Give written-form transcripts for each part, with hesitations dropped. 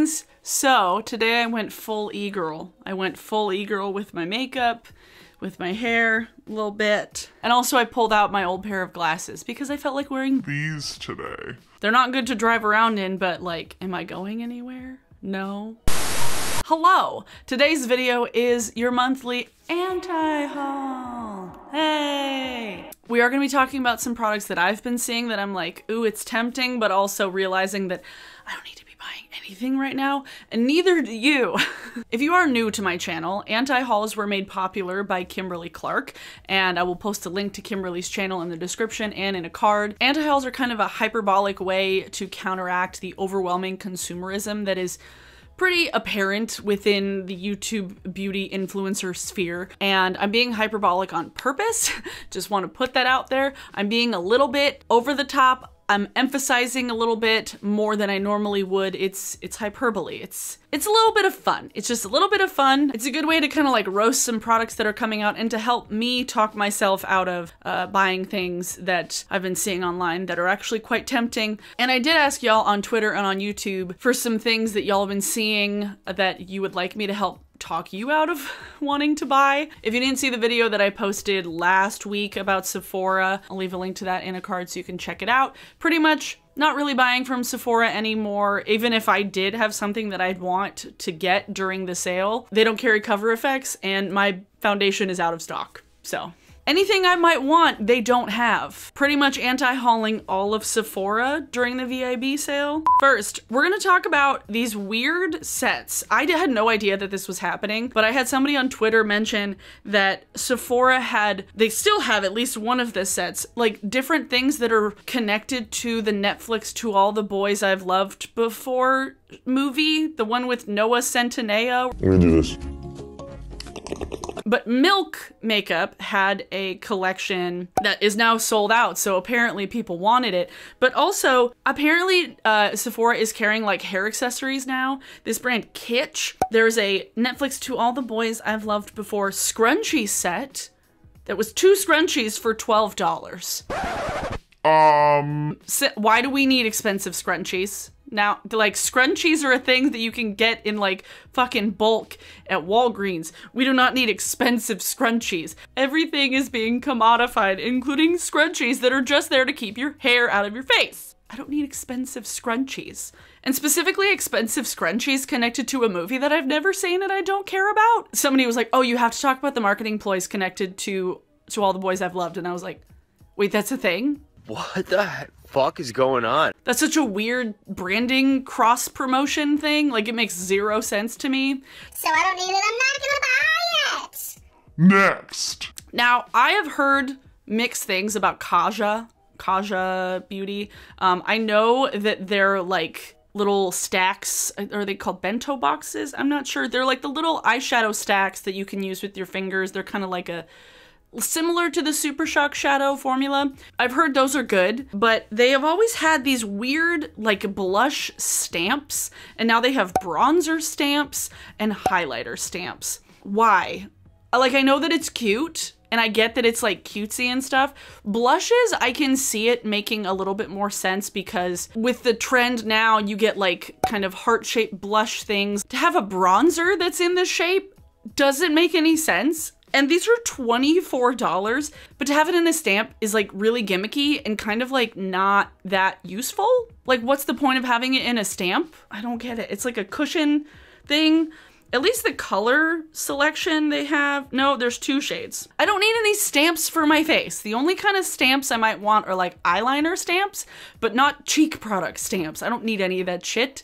greetings. So today I went full e-girl. I went full e-girl with my makeup, with my hair a little bit. And also I pulled out my old pair of glasses because I felt like wearing these today. They're not good to drive around in, but like, am I going anywhere? No. Hello! Today's video is your monthly anti-haul. Hey! We are going to be talking about some products that I've been seeing that I'm like, ooh, it's tempting, but also realizing that I don't need to be buying anything right now, and neither do you. If you are new to my channel, anti-hauls were made popular by Kimberly Clark, and I will post a link to Kimberly's channel in the description and in a card. Anti-hauls are kind of a hyperbolic way to counteract the overwhelming consumerism that is pretty apparent within the YouTube beauty influencer sphere, and I'm being hyperbolic on purpose. Just want to put that out there. I'm being a little bit over the top. I'm emphasizing a little bit more than I normally would. It's hyperbole. It's a little bit of fun. It's just a little bit of fun. It's a good way to kind of like roast some products that are coming out and to help me talk myself out of buying things that I've been seeing online that are actually quite tempting. And I did ask y'all on Twitter and on YouTube for some things that y'all have been seeing that you would like me to help talk you out of wanting to buy. If you didn't see the video that I posted last week about Sephora, I'll leave a link to that in a card so you can check it out. Pretty much not really buying from Sephora anymore. Even if I did have something that I'd want to get during the sale, they don't carry cover effects and my foundation is out of stock. So anything I might want, they don't have. Pretty much anti-hauling all of Sephora during the VIB sale. First, we're gonna talk about these weird sets. I had no idea that this was happening, but I had somebody on Twitter mention that Sephora they still have at least one of the sets, like different things that are connected to the Netflix To All the Boys I've Loved Before movie, the one with Noah Centineo. Let me do this. But Milk Makeup had a collection that is now sold out, so apparently people wanted it. But also, apparently Sephora is carrying like hair accessories now. This brand Kitsch. There's a Netflix To All the Boys I've Loved Before scrunchie set that was 2 scrunchies for $12. So why do we need expensive scrunchies? Now, like, scrunchies are a thing that you can get in, like, fucking bulk at Walgreens. We do not need expensive scrunchies. Everything is being commodified, including scrunchies that are just there to keep your hair out of your face. I don't need expensive scrunchies. And specifically expensive scrunchies connected to a movie that I've never seen and I don't care about. Somebody was like, oh, you have to talk about the marketing ploys connected to All the Boys I've Loved. And I was like, wait, that's a thing? What the fuck is going on? That's such a weird branding cross-promotion thing. Like, it makes 0 sense to me. So I don't need it, I'm not gonna buy it! Next! Now, I have heard mixed things about Kasia Beauty. I know that they're like little stacks, are they called bento boxes? I'm not sure. They're like the little eyeshadow stacks that you can use with your fingers. They're kind of like similar to the Super Shock Shadow formula. I've heard those are good, but they have always had these weird like blush stamps, and now they have bronzer stamps and highlighter stamps. Why? Like, I know that it's cute, and I get that it's like cutesy and stuff. Blushes, I can see it making a little bit more sense because with the trend now, you get like kind of heart-shaped blush things. To have a bronzer that's in this shape doesn't make any sense. And these are $24, but to have it in a stamp is like really gimmicky and kind of like not that useful. Like, what's the point of having it in a stamp? I don't get it. It's like a cushion thing. At least the color selection they have, no, there's 2 shades. I don't need any stamps for my face. The only kind of stamps I might want are like eyeliner stamps, but not cheek product stamps. I don't need any of that shit.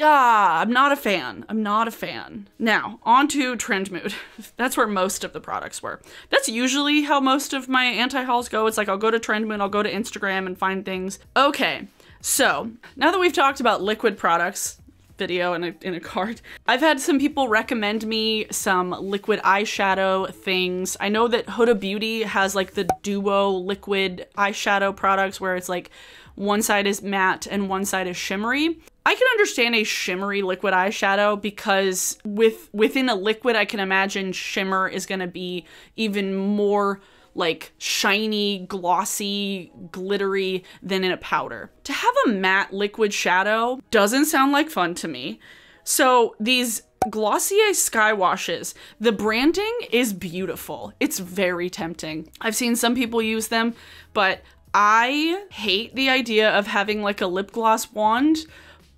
I'm not a fan. I'm not a fan. Now, on to Trend Mood. That's where most of the products were. That's usually how most of my anti-hauls go. It's like I'll go to Trend Mood, I'll go to Instagram and find things. Okay, so now that we've talked about liquid products, video in a card, I've had some people recommend me some liquid eyeshadow things. I know that Huda Beauty has like the duo liquid eyeshadow products where it's like one side is matte and one side is shimmery. I can understand a shimmery liquid eyeshadow because within a liquid, I can imagine shimmer is gonna be even more like shiny, glossy, glittery than in a powder. To have a matte liquid shadow doesn't sound like fun to me. So these Glossier Sky Washes, the branding is beautiful. It's very tempting. I've seen some people use them, but I hate the idea of having like a lip gloss wand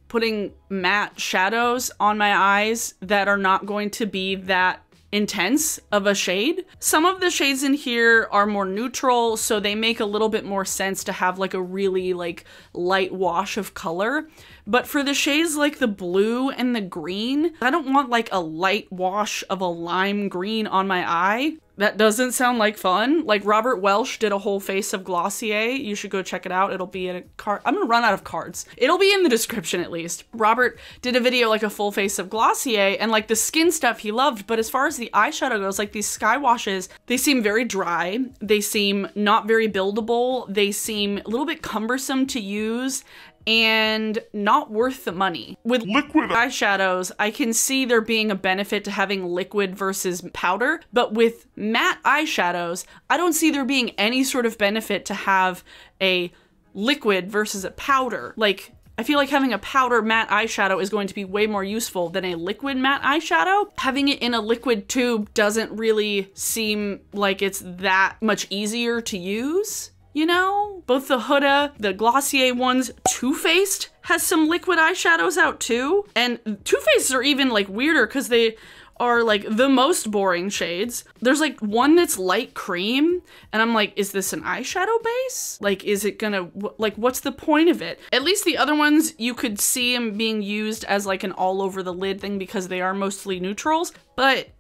putting matte shadows on my eyes that are not going to be that intense of a shade. Some of the shades in here are more neutral, so they make a little bit more sense to have like a really like light wash of color. But for the shades like the blue and the green, I don't want like a light wash of a lime green on my eye. That doesn't sound like fun. Like Robert Welsh did a whole face of Glossier. You should go check it out. It'll be in a card. I'm gonna run out of cards. It'll be in the description at least. Robert did a video like a full face of Glossier, and like the skin stuff he loved, but as far as the eyeshadow goes, like these Sky Washes, they seem very dry. They seem not very buildable. They seem a little bit cumbersome to use and not worth the money. With liquid eyeshadows, I can see there being a benefit to having liquid versus powder, but with matte eyeshadows, I don't see there being any sort of benefit to have a liquid versus a powder. Like, I feel like having a powder matte eyeshadow is going to be way more useful than a liquid matte eyeshadow. Having it in a liquid tube doesn't really seem like it's that much easier to use. You know, both the Huda, the Glossier ones, Too Faced has some liquid eyeshadows out too. And Too Faced are even like weirder because they are like the most boring shades. There's like one that's light cream and I'm like, is this an eyeshadow base? Like, is it gonna, like, what's the point of it? At least the other ones, you could see them being used as like an all over the lid thing because they are mostly neutrals, but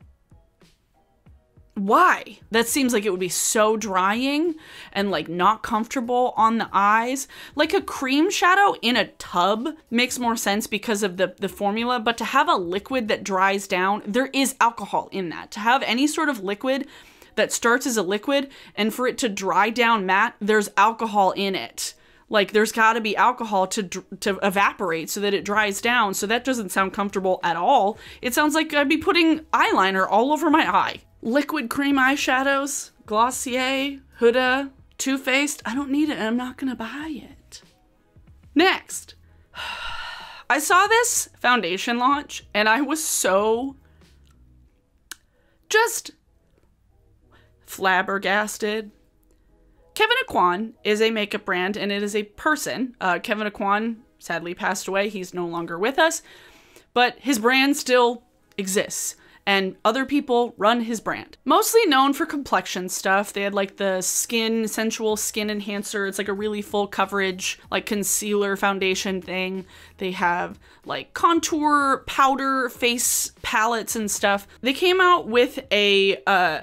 why? That seems like it would be so drying and like not comfortable on the eyes. Like a cream shadow in a tub makes more sense because of the formula, but to have a liquid that dries down, there is alcohol in that. To have any sort of liquid that starts as a liquid and for it to dry down matte, there's alcohol in it. Like there's gotta be alcohol to evaporate so that it dries down. So that doesn't sound comfortable at all. It sounds like I'd be putting eyeliner all over my eye. Liquid cream eyeshadows, Glossier, Huda, Too Faced, I don't need it and I'm not gonna buy it. Next, I saw this foundation launch and I was so just flabbergasted. Kevin Kwan is a makeup brand and it is a person. Kevin Kwan sadly passed away. He's no longer with us, but his brand still exists. And other people run his brand. Mostly known for complexion stuff. They had like the sensual skin enhancer. It's like a really full coverage, like concealer foundation thing. They have like contour, powder, face palettes and stuff. They came out with a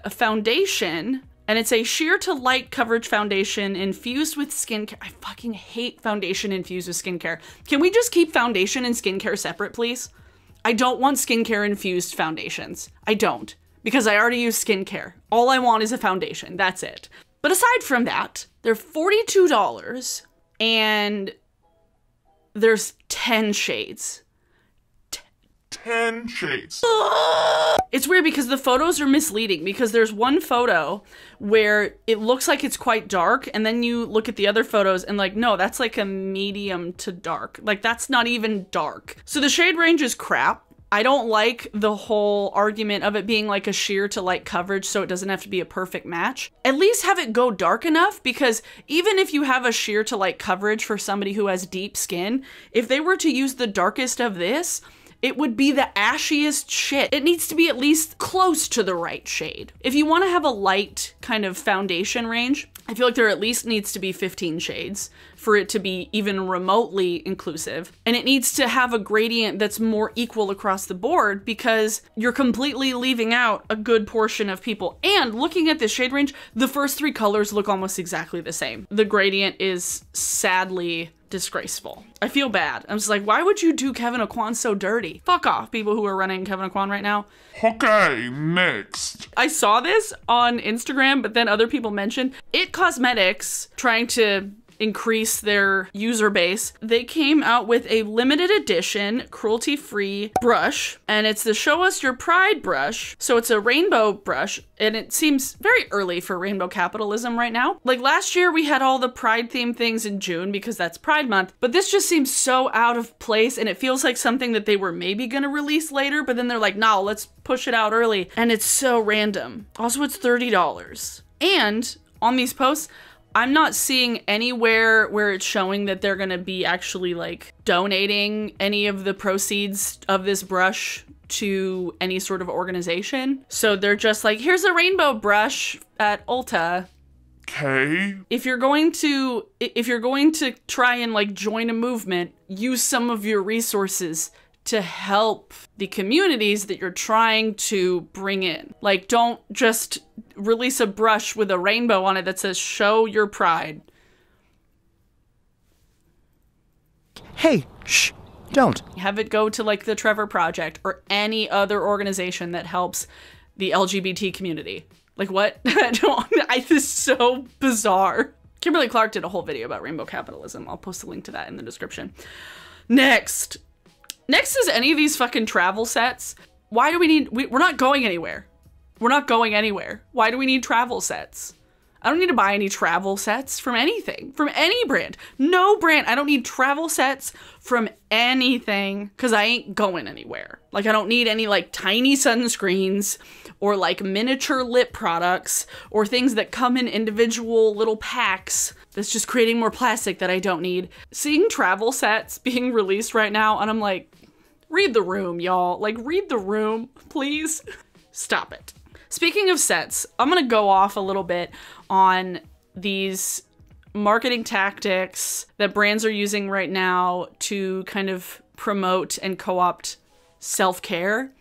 foundation, and it's a sheer to light coverage foundation infused with skincare. I fucking hate foundation infused with skincare. Can we just keep foundation and skincare separate, please? I don't want skincare infused foundations. I don't, because I already use skincare. All I want is a foundation, that's it. But aside from that, they're $42 and there's 10 shades. 10 shades. It's weird because the photos are misleading because there's one photo where it looks like it's quite dark and then you look at the other photos and like, no, that's like a medium to dark. Like that's not even dark. So the shade range is crap. I don't like the whole argument of it being like a sheer to light coverage so it doesn't have to be a perfect match. At least have it go dark enough because even if you have a sheer to light coverage for somebody who has deep skin, if they were to use the darkest of this, it would be the ashiest shit. It needs to be at least close to the right shade. If you want to have a light kind of foundation range, I feel like there at least needs to be 15 shades for it to be even remotely inclusive. And it needs to have a gradient that's more equal across the board because you're completely leaving out a good portion of people. And looking at this shade range, the first three colors look almost exactly the same. The gradient is sadly disgraceful. I feel bad. I'm just like, why would you do Kevin Kwan so dirty? Fuck off, people who are running Kevin Kwan right now. Okay, next. I saw this on Instagram, but then other people mentioned It Cosmetics trying to increase their user base, they came out with a limited edition cruelty-free brush, and it's the Show Us Your Pride brush. So it's a rainbow brush, and it seems very early for rainbow capitalism right now. Like last year we had all the pride themed things in June because that's Pride Month, but this just seems so out of place, and it feels like something that they were maybe gonna release later, but then they're like, no, let's push it out early, and it's so random. Also, it's $30. And on these posts, I'm not seeing anywhere where it's showing that they're gonna be actually like donating any of the proceeds of this brush to any sort of organization. So they're just like, here's a rainbow brush at Ulta. Okay. If you're going to try and like join a movement, use some of your resources to help the communities that you're trying to bring in. Like, don't just release a brush with a rainbow on it that says, show your pride. Hey, shh, don't. Have it go to like the Trevor Project or any other organization that helps the LGBT community. Like what? This is so bizarre. Kimberly Clark did a whole video about rainbow capitalism. I'll post a link to that in the description. Next is any of these fucking travel sets. Why do we need, we're not going anywhere. We're not going anywhere. Why do we need travel sets? I don't need to buy any travel sets from anything, from any brand. No brand. I don't need travel sets from anything because I ain't going anywhere. Like I don't need any like tiny sunscreens or like miniature lip products or things that come in individual little packs that's just creating more plastic that I don't need. Seeing travel sets being released right now and I'm like, read the room, y'all. Like read the room, please. Stop it. Speaking of sets, I'm gonna go off a little bit on these marketing tactics that brands are using right now to kind of promote and co-opt self-care.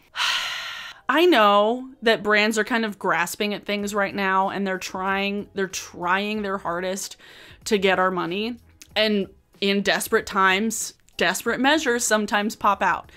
I know that brands are kind of grasping at things right now and they're trying their hardest to get our money. And in desperate times, desperate measures sometimes pop out.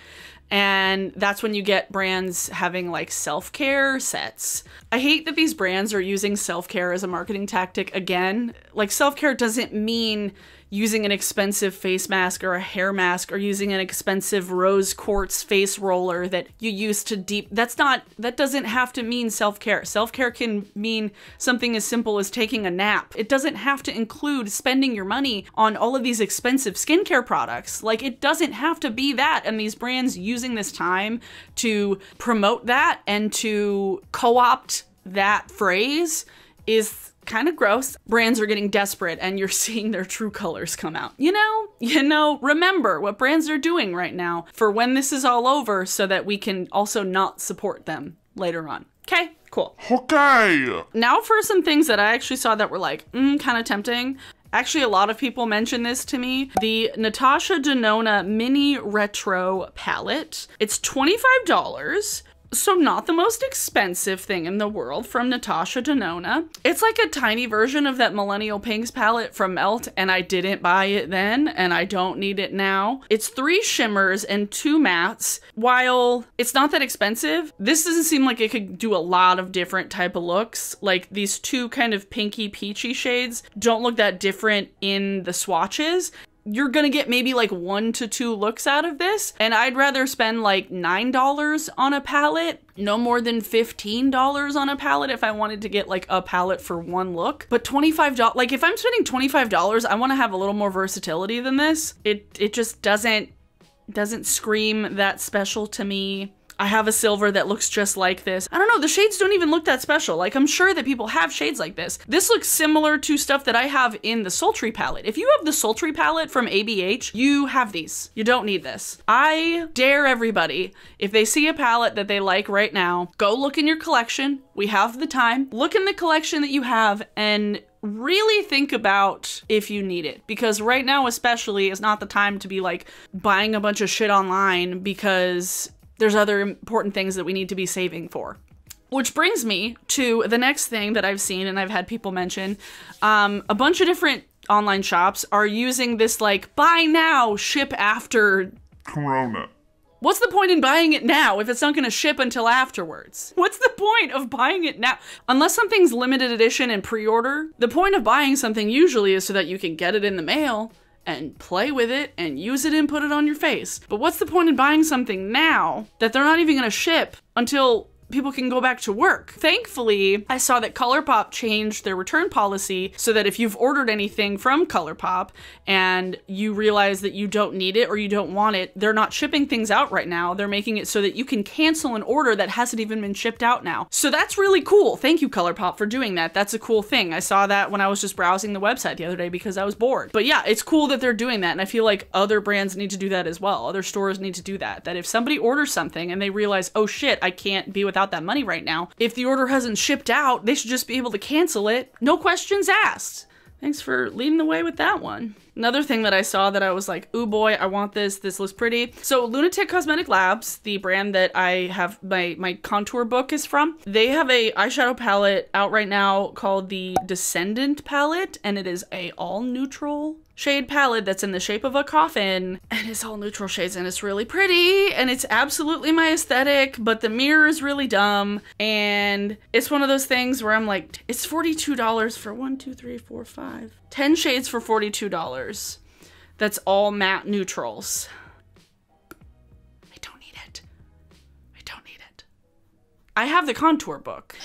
And that's when you get brands having like self-care sets. I hate that these brands are using self-care as a marketing tactic again. Like self-care doesn't mean using an expensive face mask or a hair mask or using an expensive rose quartz face roller that you use to that doesn't have to mean self-care. Self-care can mean something as simple as taking a nap. It doesn't have to include spending your money on all of these expensive skincare products. Like it doesn't have to be that. And these brands using this time to promote that and to co-opt that phrase is kind of gross. Brands are getting desperate and you're seeing their true colors come out. You know, remember what brands are doing right now for when this is all over so that we can also not support them later on. Okay, cool. Okay. Now for some things that I actually saw that were like, kind of tempting. Actually, a lot of people mentioned this to me. The Natasha Nona Mini Retro Palette. It's $25. So not the most expensive thing in the world from Natasha Nona. It's like a tiny version of that Millennial Pinks palette from Melt, and I didn't buy it then, and I don't need it now. It's 3 shimmers and 2 mattes. While it's not that expensive, this doesn't seem like it could do a lot of different type of looks. Like these 2 kind of pinky peachy shades don't look that different in the swatches. You're gonna get maybe like 1 to 2 looks out of this, and I'd rather spend like $9 on a palette, no more than $15 on a palette if I wanted to get like a palette for 1 look. But $25, like if I'm spending $25, I want to have a little more versatility than this. It just doesn't scream that special to me. I have a silver that looks just like this. I don't know, the shades don't even look that special. Like, I'm sure that people have shades like this. This looks similar to stuff that I have in the Sultry palette. If you have the Sultry palette from ABH, you have these. You don't need this. I dare everybody, if they see a palette that they like right now, go look in your collection. We have the time. Look in the collection that you have and really think about if you need it, because right now especially is not the time to be like buying a bunch of shit online because there's other important things that we need to be saving for. Which brings me to the next thing that I've seen and I've had people mention. A bunch of different online shops are using this like buy now, ship after Corona. What's the point in buying it now if it's not gonna ship until afterwards? What's the point of buying it now? Unless something's limited edition and pre-order, the point of buying something usually is so that you can get it in the mail and play with it and use it and put it on your face. But what's the point in buying something now that they're not even gonna ship until people can go back to work? Thankfully, I saw that Colourpop changed their return policy so that if you've ordered anything from Colourpop and you realize that you don't need it or you don't want it, they're not shipping things out right now. They're making it so that you can cancel an order that hasn't even been shipped out now. So that's really cool. Thank you, Colourpop, for doing that. That's a cool thing. I saw that when I was just browsing the website the other day because I was bored. But yeah, it's cool that they're doing that, and I feel like other brands need to do that as well. Other stores need to do that. That if somebody orders something and they realize, oh shit, I can't be without that money right now. If the order hasn't shipped out, they should just be able to cancel it. No questions asked. Thanks for leading the way with that one. Another thing that I saw that I was like, ooh boy, I want this. This looks pretty. So Lunatick Cosmetic Labs, the brand that I have my contour book is from, they have a eyeshadow palette out right now called the Descendant Palette, and it is a all neutral shade palette that's in the shape of a coffin, and it's all neutral shades, and it's really pretty, and it's absolutely my aesthetic, but the mirror is really dumb, and it's one of those things where I'm like, it's $42 for 1, 2, 3, 4, 5, 10 shades for $42. That's all matte neutrals. I don't need it. I don't need it. I have the contour book.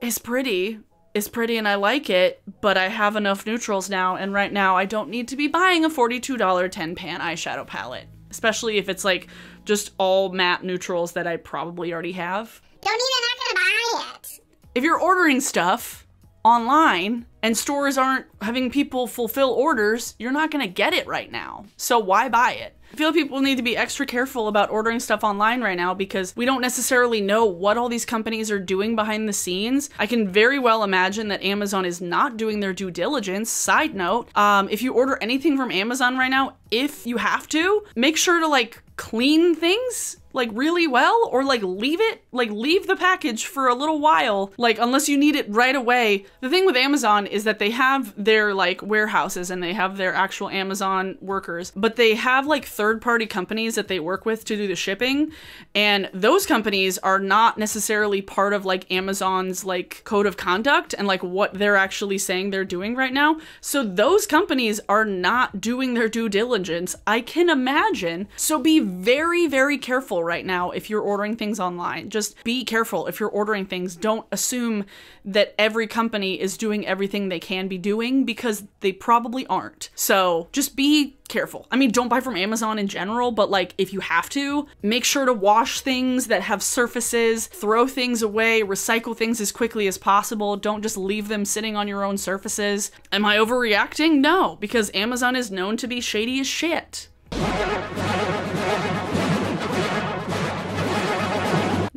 It's pretty. It's pretty and I like it, but I have enough neutrals now, and right now I don't need to be buying a $42 10-pan eyeshadow palette, especially if it's like just all matte neutrals that I probably already have. Don't even not gonna buy it. If you're ordering stuff online and stores aren't having people fulfill orders, you're not gonna get it right now. So why buy it? I feel people need to be extra careful about ordering stuff online right now because we don't necessarily know what all these companies are doing behind the scenes. I can very well imagine that Amazon is not doing their due diligence. Side note, if you order anything from Amazon right now, if you have to, make sure to like clean things like really well, or like leave the package for a little while, like unless you need it right away. The thing with Amazon is that they have their like warehouses and they have their actual Amazon workers, but they have like third-party companies that they work with to do the shipping, and those companies are not necessarily part of like Amazon's like code of conduct and like what they're actually saying they're doing right now. So those companies are not doing their due diligence, I can imagine. So be very, very careful right now if you're ordering things online. Just be careful if you're ordering things. Don't assume that every company is doing everything they can be doing, because they probably aren't. So just be careful. I mean, don't buy from Amazon in general, but like if you have to, make sure to wash things that have surfaces, throw things away, recycle things as quickly as possible. Don't just leave them sitting on your own surfaces. Am I overreacting? No, because Amazon is known to be shady as shit.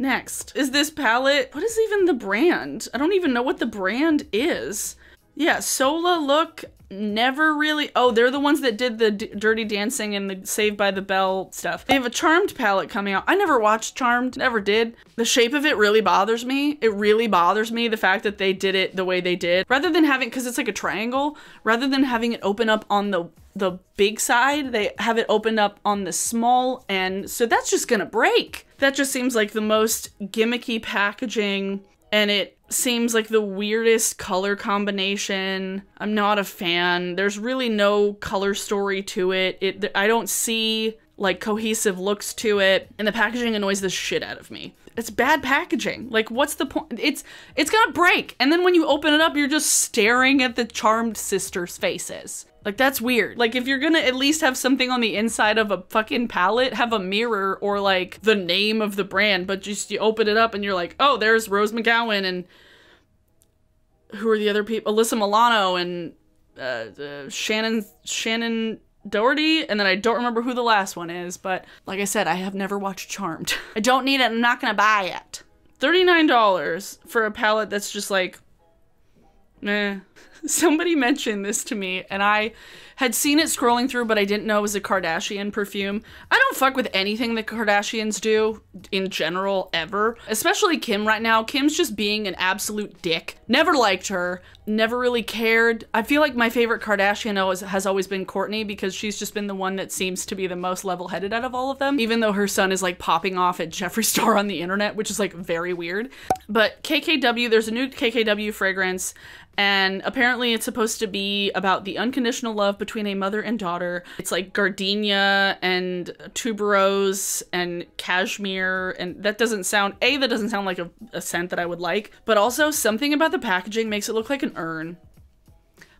Next is this palette. What is even the brand? I don't even know what the brand is. Yeah, Sola Look, never really. Oh, they're the ones that did the Dirty Dancing and the Saved by the Bell stuff. They have a Charmed palette coming out. I never watched Charmed, never did. The shape of it really bothers me. It really bothers me, the fact that they did it the way they did. Rather than having, because it's like a triangle, rather than having it open up on the big side, they have it opened up on the small end. So that's just gonna break. That just seems like the most gimmicky packaging, and it seems like the weirdest color combination. I'm not a fan. There's really no color story to it. I don't see like cohesive looks to it, and the packaging annoys the shit out of me. It's bad packaging. Like, what's the point? It's gonna break, and then when you open it up, you're just staring at the Charmed sisters' faces. Like, that's weird. Like, if you're gonna at least have something on the inside of a fucking palette, have a mirror or like the name of the brand, but just you open it up and you're like, oh, there's Rose McGowan and who are the other people? Alyssa Milano and Shannon Doherty, and then I don't remember who the last one is, but like I said, I have never watched Charmed. I don't need it, I'm not gonna buy it. $39 for a palette that's just like Somebody mentioned this to me, and I had seen it scrolling through, but I didn't know it was a Kardashian perfume. I don't fuck with anything the Kardashians do in general, ever. Especially Kim right now. Kim's just being an absolute dick. Never liked her. Never really cared. I feel like my favorite Kardashian has always been Kourtney, because she's just been the one that seems to be the most level-headed out of all of them, even though her son is like popping off at Jeffree Star on the internet, which is like very weird. But KKW, there's a new KKW fragrance, and apparently it's supposed to be about the unconditional love between a mother and daughter. It's like gardenia and tuberose and cashmere, and that doesn't sound like a scent that I would like, but also something about the packaging makes it look like an urn.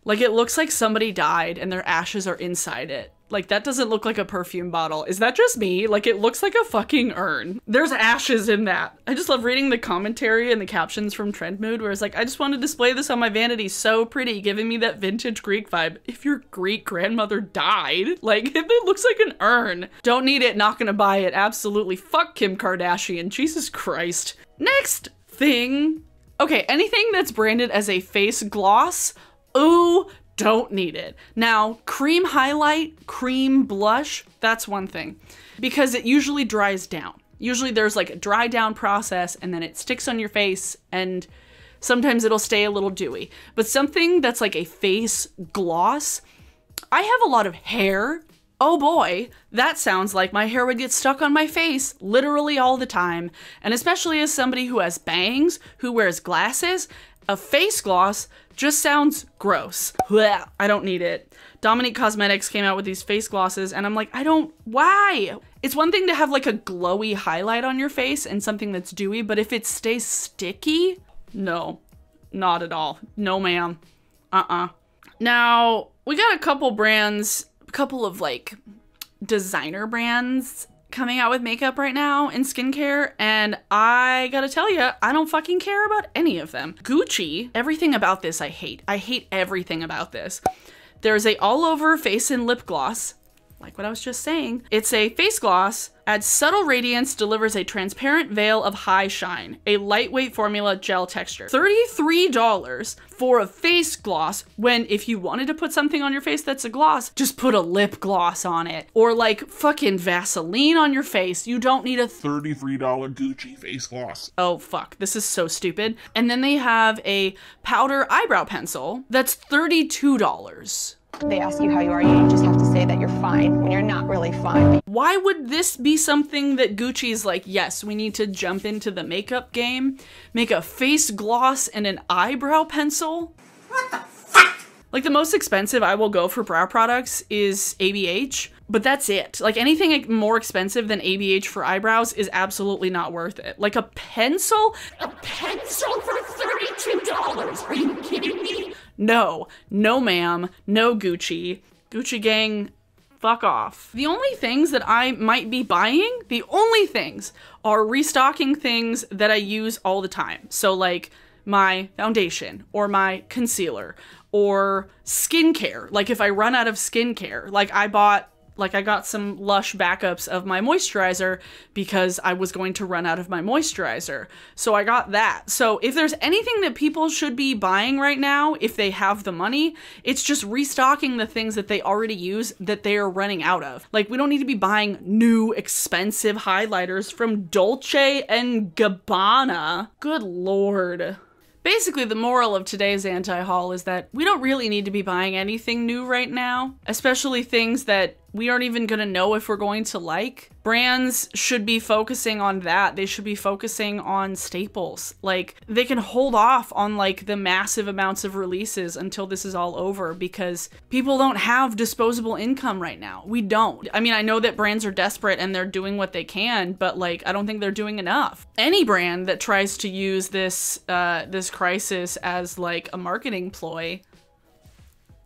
Like, it looks like somebody died and their ashes are inside it. Like, that doesn't look like a perfume bottle. Is that just me? Like, it looks like a fucking urn. There's ashes in that. I just love reading the commentary and the captions from Trend Mood, where it's like, I just want to display this on my vanity. So pretty, giving me that vintage Greek vibe. If your Greek grandmother died, like, it looks like an urn. Don't need it, not gonna buy it. Absolutely. Fuck Kim Kardashian. Jesus Christ. Next thing. Okay, anything that's branded as a face gloss, ooh, don't need it. Now, cream highlight, cream blush, that's one thing, because it usually dries down. Usually there's like a dry down process, and then it sticks on your face, and sometimes it'll stay a little dewy. But something that's like a face gloss, I have a lot of hair. Oh boy, that sounds like my hair would get stuck on my face literally all the time. And especially as somebody who has bangs, who wears glasses, a face gloss just sounds gross. Blech, I don't need it. Dominique Cosmetics came out with these face glosses, and I'm like, why? It's one thing to have like a glowy highlight on your face and something that's dewy, but if it stays sticky, no, not at all. No, ma'am. Now, we got a couple brands, a couple of like designer brands coming out with makeup right now in skincare, and I gotta tell you, I don't fucking care about any of them. Gucci, everything about this I hate. I hate everything about this. There's a all over face and lip gloss, like what I was just saying. It's a face gloss, adds subtle radiance, delivers a transparent veil of high shine, a lightweight formula gel texture. $33 for a face gloss, when if you wanted to put something on your face that's a gloss, just put a lip gloss on it. Or like fucking Vaseline on your face. You don't need a $33 Gucci face gloss. Oh fuck, this is so stupid. And then they have a powder eyebrow pencil that's $32. They ask you how you are, you just have to say that you're fine when you're not really fine. Why would this be something that Gucci's like, yes, we need to jump into the makeup game, make a face gloss and an eyebrow pencil? What the fuck? Like, the most expensive I will go for brow products is ABH, but that's it. Like, anything more expensive than ABH for eyebrows is absolutely not worth it. Like, a pencil? A pencil for $32? Are you kidding me? No, no ma'am, no Gucci. Gucci gang, fuck off. The only things that I might be buying, the only things, are restocking things that I use all the time. So like my foundation or my concealer or skincare. Like if I run out of skincare, like I got some Lush backups of my moisturizer because I was going to run out of my moisturizer. So I got that. So if there's anything that people should be buying right now, if they have the money, it's just restocking the things that they already use that they are running out of. Like, we don't need to be buying new expensive highlighters from Dolce & Gabbana. Good Lord. Basically, the moral of today's anti-haul is that we don't really need to be buying anything new right now, especially things that we aren't even gonna know if we're going to like. Brands should be focusing on that. They should be focusing on staples. Like, they can hold off on like the massive amounts of releases until this is all over, because people don't have disposable income right now. We don't. I mean, I know that brands are desperate and they're doing what they can, but like, I don't think they're doing enough. Any brand that tries to use this this crisis as like a marketing ploy,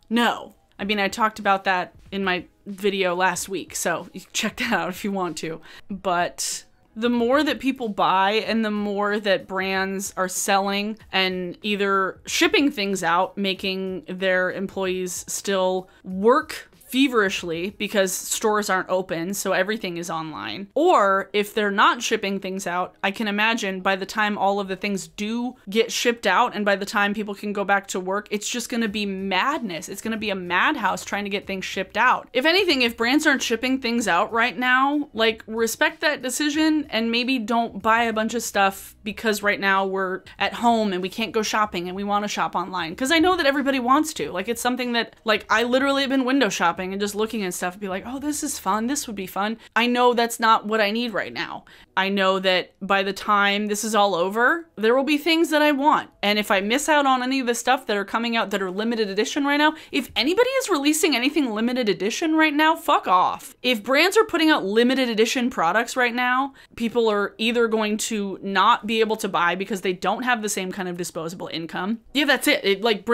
no. I mean, I talked about that in my video last week, so you can check that out if you want to. But the more that people buy and the more that brands are selling and either shipping things out, making their employees still work feverishly because stores aren't open, so everything is online. Or if they're not shipping things out, I can imagine by the time all of the things do get shipped out and by the time people can go back to work, it's just gonna be madness. It's gonna be a madhouse trying to get things shipped out. If anything, if brands aren't shipping things out right now, like, respect that decision and maybe don't buy a bunch of stuff because right now we're at home and we can't go shopping and we want to shop online. Because I know that everybody wants to. Like, it's something that, like, I literally have been window shopping and just looking at stuff and be like, oh, this is fun. This would be fun. I know that's not what I need right now. I know that by the time this is all over, there will be things that I want. And if I miss out on any of the stuff that are coming out that are limited edition right now, if anybody is releasing anything limited edition right now, fuck off. If brands are putting out limited edition products right now, people are either going to not be able to buy because they don't have the same kind of disposable income. Yeah, that's it. Like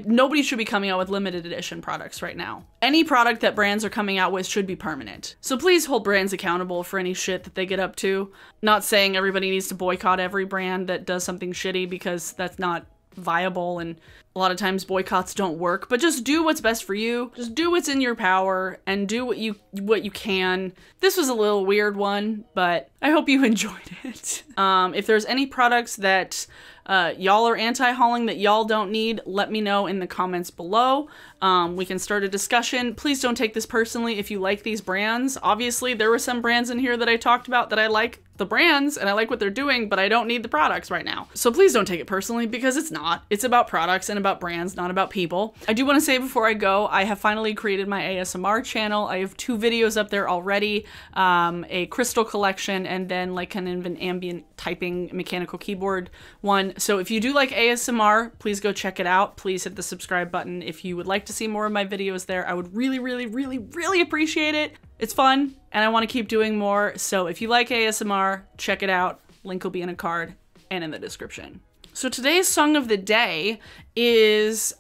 nobody should be coming out with limited edition products right now. Any product that brands are coming out with should be permanent. So please hold brands accountable for any shit that they get up to. Not saying everybody needs to boycott every brand that does something shitty because that's not viable and a lot of times boycotts don't work, but just do what's best for you. Just do what's in your power and do what you can. This was a little weird one, but I hope you enjoyed it. If there's any products that y'all are anti-hauling that y'all don't need, let me know in the comments below. We can start a discussion. Please don't take this personally if you like these brands. Obviously, there were some brands in here that I talked about that I like the brands and I like what they're doing, but I don't need the products right now. So please don't take it personally because it's not. It's about products and about brands, not about people. I do want to say before I go, I have finally created my ASMR channel. I have 2 videos up there already, a crystal collection and then like kind of an ambient typing mechanical keyboard one. So if you do like ASMR, please go check it out. Please hit the subscribe button if you would like to see more of my videos there. I would really, really, really, really appreciate it. It's fun and I want to keep doing more. So if you like ASMR, check it out. Link will be in a card and in the description. So today's song of the day is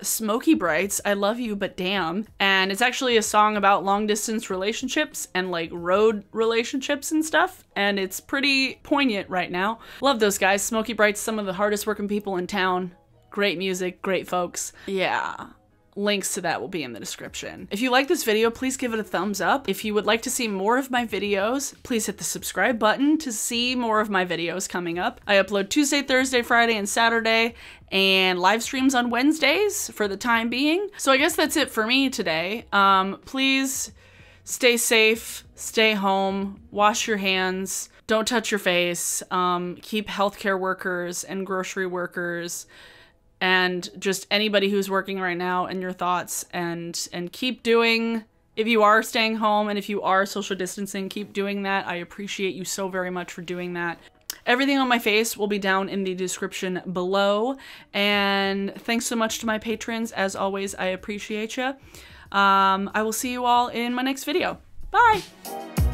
Smoky Bright's I Love You But Damn, and it's actually a song about long distance relationships and like road relationships and stuff, and it's pretty poignant right now. Love those guys. Smoky Bright's some of the hardest working people in town. Great music, great folks. Yeah. Links to that will be in the description. If you like this video, please give it a thumbs up. If you would like to see more of my videos, please hit the subscribe button to see more of my videos coming up. I upload Tuesday, Thursday, Friday, and Saturday, and live streams on Wednesdays for the time being. So I guess that's it for me today. Please stay safe, stay home, wash your hands, don't touch your face, keep healthcare workers and grocery workers and just anybody who's working right now in your thoughts, and keep doing, if you are staying home and if you are social distancing, keep doing that. I appreciate you so very much for doing that. Everything on my face will be down in the description below, and thanks so much to my patrons. As always, I appreciate you. I will see you all in my next video. Bye!